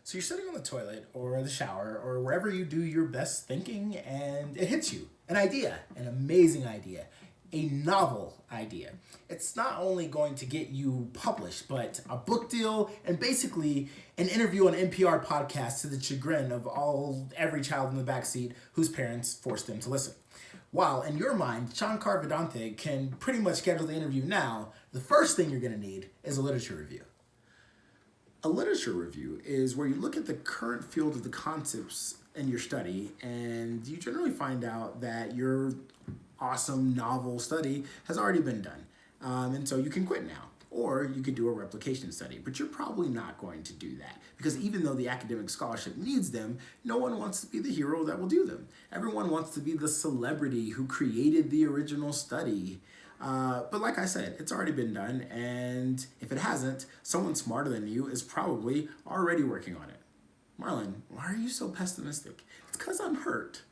So you're sitting on the toilet or the shower or wherever you do your best thinking, and it hits you. An idea, an amazing idea, a novel idea. It's not only going to get you published, but a book deal and basically an interview on NPR podcast to the chagrin of every child in the backseat whose parents forced them to listen. While in your mind, Shankar Vedante can pretty much schedule the interview now, the first thing you're going to need is a literature review. A literature review is where you look at the current field of the concepts in your study, and you generally find out that your awesome novel study has already been done. And so you can quit now. Or you could do a replication study, but you're probably not going to do that because even though the academic scholarship needs them, no one wants to be the hero that will do them. Everyone wants to be the celebrity who created the original study. But like I said, it's already been done, and if it hasn't, someone smarter than you is probably already working on it. Marlon, why are you so pessimistic? It's because I'm hurt.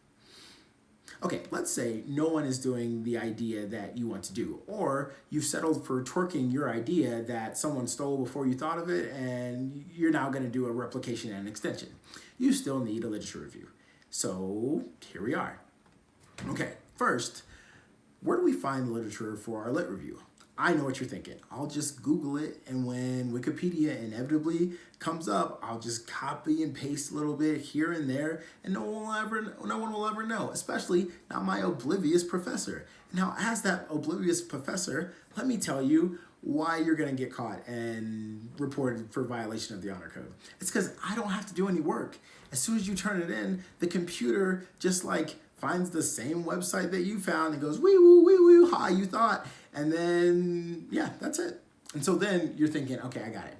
Okay, let's say no one is doing the idea that you want to do, or you've settled for twerking your idea that someone stole before you thought of it, and you're now going to do a replication and extension. You still need a literature review. So here we are. Okay, first, where do we find the literature for our lit review? I know what you're thinking. I'll just Google it, and when Wikipedia inevitably comes up, I'll just copy and paste a little bit here and there, and no one will ever know, especially not my oblivious professor. Now, as that oblivious professor, let me tell you why you're going to get caught and reported for violation of the honor code. It's because I don't have to do any work. As soon as you turn it in, the computer just finds the same website that you found and goes, wee woo, wee woo, ha, you thought. And then, yeah, that's it. And so then you're thinking, okay, I got it.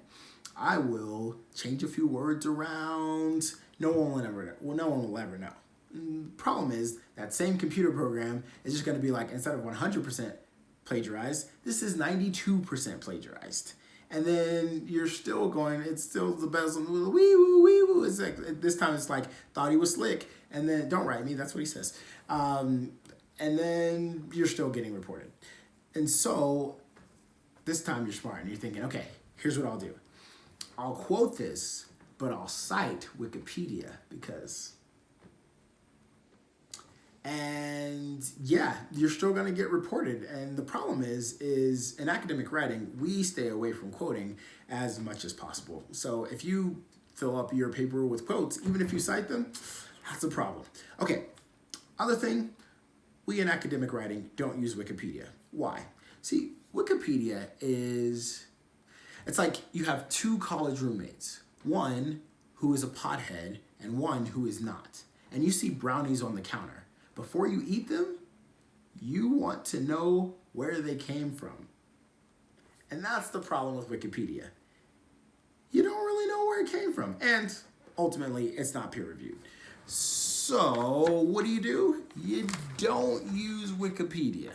I will change a few words around. No one will ever know. Well, no one will ever know. Problem is, that same computer program is just going to be instead of 100% plagiarized, this is 92% plagiarized. And then you're still going, it's still the best, wee woo, wee woo. It's this time it's thought he was slick. And then, don't write me, that's what he says. And then you're still getting reported. And so this time you're smart and you're thinking, okay, here's what I'll do. I'll quote this, but I'll cite Wikipedia because... And yeah, you're still going to get reported. And the problem is in academic writing, we stay away from quoting as much as possible. So if you fill up your paper with quotes, even if you cite them, that's a problem. Okay, other thing, we in academic writing don't use Wikipedia. Why? See, Wikipedia it's like you have two college roommates, one who is a pothead and one who is not. And you see brownies on the counter. Before you eat them, you want to know where they came from. And that's the problem with Wikipedia. You don't really know where it came from. And ultimately, it's not peer-reviewed. So what do? You don't use Wikipedia.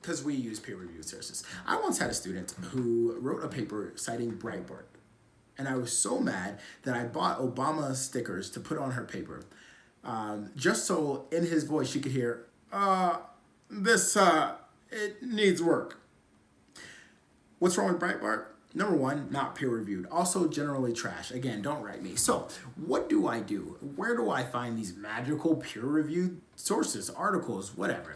Because we use peer-reviewed sources. I once had a student who wrote a paper citing Breitbart. And I was so mad that I bought Obama stickers to put on her paper. Just so in his voice you could hear, it needs work. What's wrong with Breitbart? Number one, not peer-reviewed. Also generally trash. Again, don't write me. So what do I do? Where do I find these magical peer-reviewed sources, articles, whatever?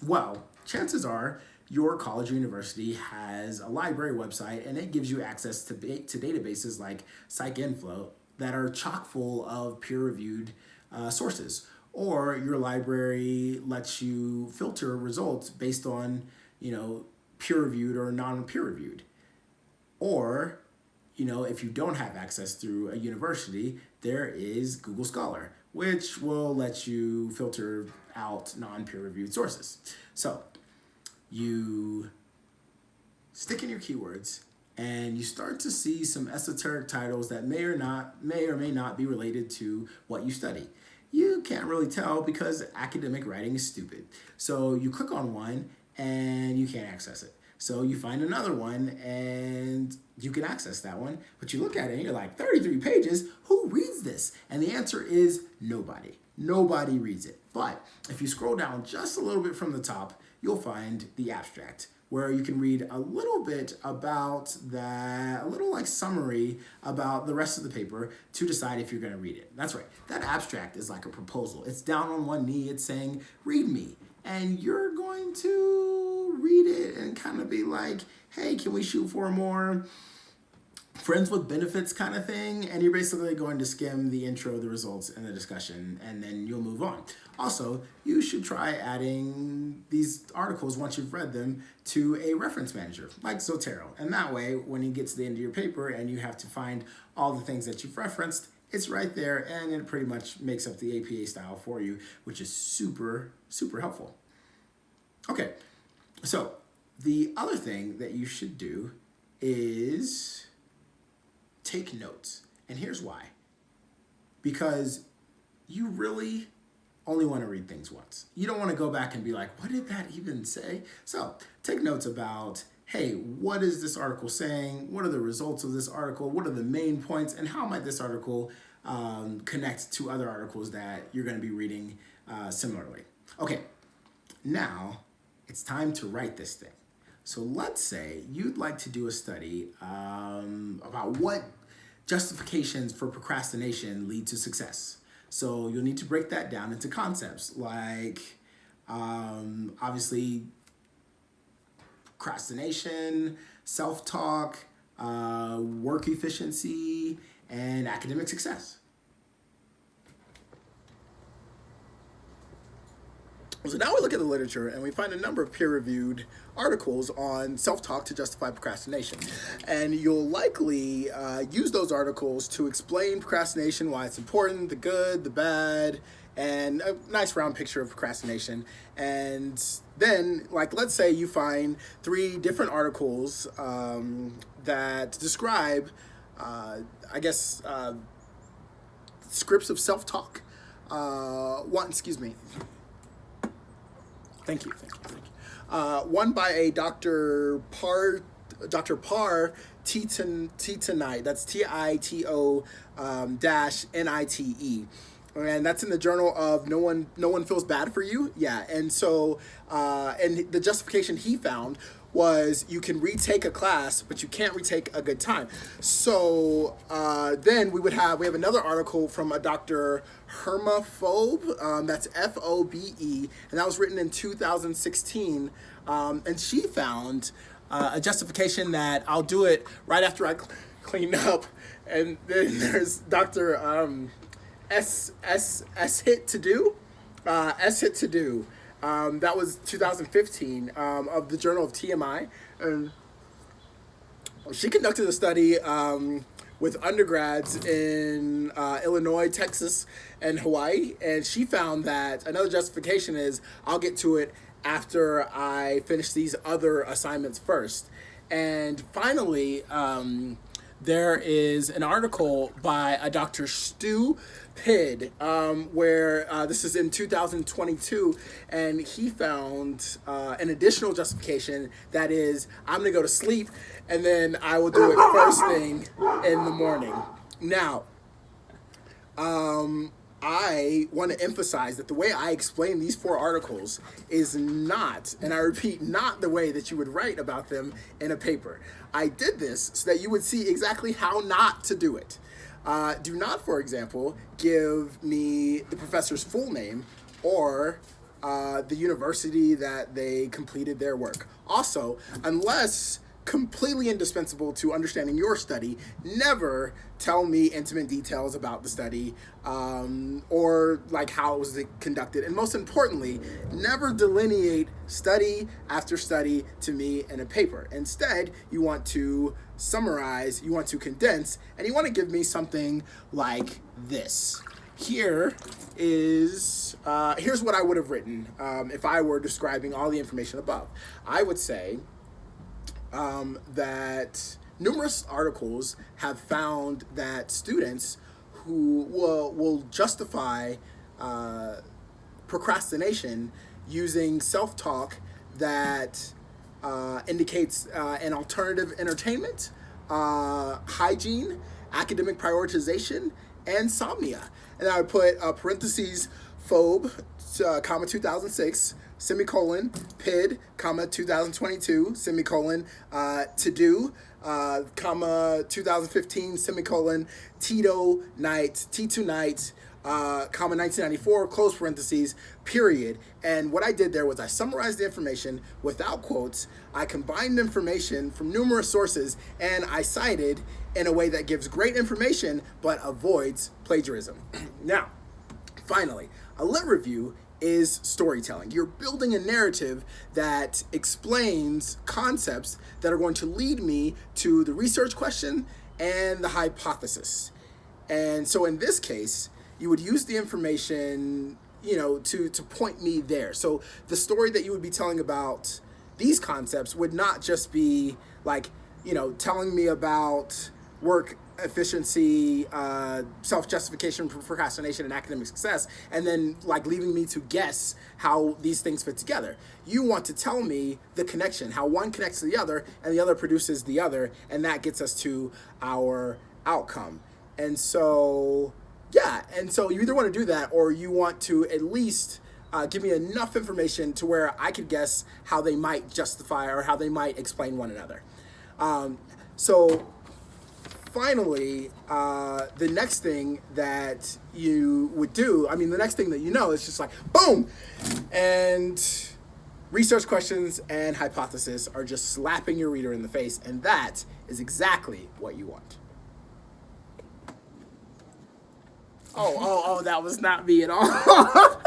Well, chances are your college or university has a library website and it gives you access to databases like PsycInfo that are chock full of peer-reviewed sources. Or your library lets you filter results based on, peer-reviewed or non-peer-reviewed. Or, if you don't have access through a university, there is Google Scholar, which will let you filter out non-peer-reviewed sources. So you stick in your keywords and you start to see some esoteric titles that may or may not be related to what you study. You can't really tell because academic writing is stupid. So you click on one and you can't access it. So you find another one and you can access that one, but you look at it and you're like, 33 pages, who reads this? And the answer is nobody. Nobody reads it. But if you scroll down just a little bit from the top, you'll find the abstract, where you can read a little bit about that, a little like summary about the rest of the paper to decide if you're going to read it. That's right. That abstract is like a proposal. It's down on one knee. It's saying, read me. And you're going to read it and kind of be like, hey, can we shoot for more friends with benefits kind of thing? And you're basically going to skim the intro, the results, and the discussion, and then you'll move on. Also, you should try adding these articles, once you've read them, to a reference manager like Zotero. And that way, when you get to the end of your paper and you have to find all the things that you've referenced, it's right there, and it pretty much makes up the APA style for you, which is super, super helpful. Okay, so the other thing that you should do is take notes. And here's why. Because you really only want to read things once. You don't want to go back and be like, what did that even say? So take notes about, hey, what is this article saying? What are the results of this article? What are the main points? And how might this article connect to other articles that you're going to be reading similarly? Okay, now it's time to write this thing. So let's say you'd like to do a study about what justifications for procrastination lead to success. So you'll need to break that down into concepts like, obviously, procrastination, self-talk, work efficiency, and academic success. So now we look at the literature and we find a number of peer-reviewed articles on self-talk to justify procrastination. And you'll likely use those articles to explain procrastination, why it's important, the good, the bad, and a nice round picture of procrastination. And then, like, let's say you find 3 different articles that describe, scripts of self-talk. Thank you. One by a Dr. Parr Titonite. That's TITO -NITE. And that's in the journal of No One Feels Bad for You. Yeah, and so and the justification he found was you can retake a class, but you can't retake a good time. So then we have another article from a Dr. Phoebe, that's Fobe, and that was written in 2016. And she found a justification that I'll do it right after I clean up. And then there's Dr. S Hit to Do. That was 2015 of the Journal of TMI. And she conducted a study with undergrads in Illinois, Texas, and Hawaii. And she found that another justification is I'll get to it after I finish these other assignments first. And finally, there is an article by a Dr. Stu Pidd, where this is in 2022, and he found an additional justification that is, I'm going to go to sleep, and then I will do it first thing in the morning. Now, I want to emphasize that the way I explain these 4 articles is not, and I repeat, not the way that you would write about them in a paper. I did this so that you would see exactly how not to do it. Do not, for example, give me the professor's full name or the university that they completed their work. Also, unless completely indispensable to understanding your study, never tell me intimate details about the study or like how it was conducted. And most importantly, never delineate study after study to me in a paper. Instead, you want to summarize, you want to condense, and you want to give me something like this. Here's what I would have written if I were describing all the information above. I would say that numerous articles have found that students who will justify procrastination using self-talk that indicates an alternative entertainment, hygiene, academic prioritization, and insomnia. And I would put parentheses, phobe, comma 2006, semicolon, PID, comma, 2022, semicolon, to do, comma, 2015, semicolon, Tito night, T2 night, comma, 1994, close parentheses, period. And what I did there was I summarized the information without quotes. I combined information from numerous sources, and I cited in a way that gives great information but avoids plagiarism. Now, finally, a lit review is storytelling. You're building a narrative that explains concepts that are going to lead me to the research question and the hypothesis. And so in this case, you would use the information, to point me there. So the story that you would be telling about these concepts would not just be like, telling me about work efficiency, self-justification, procrastination, and academic success, and then like leaving me to guess how these things fit together. You want to tell me the connection, how one connects to the other, and the other produces the other, and that gets us to our outcome. And so, you either want to do that, or you want to at least give me enough information to where I could guess how they might justify or how they might explain one another. Finally, the next thing that you would do, the next thing that is just like, boom! And research questions and hypothesis are just slapping your reader in the face, and that is exactly what you want. Oh, that was not me at all.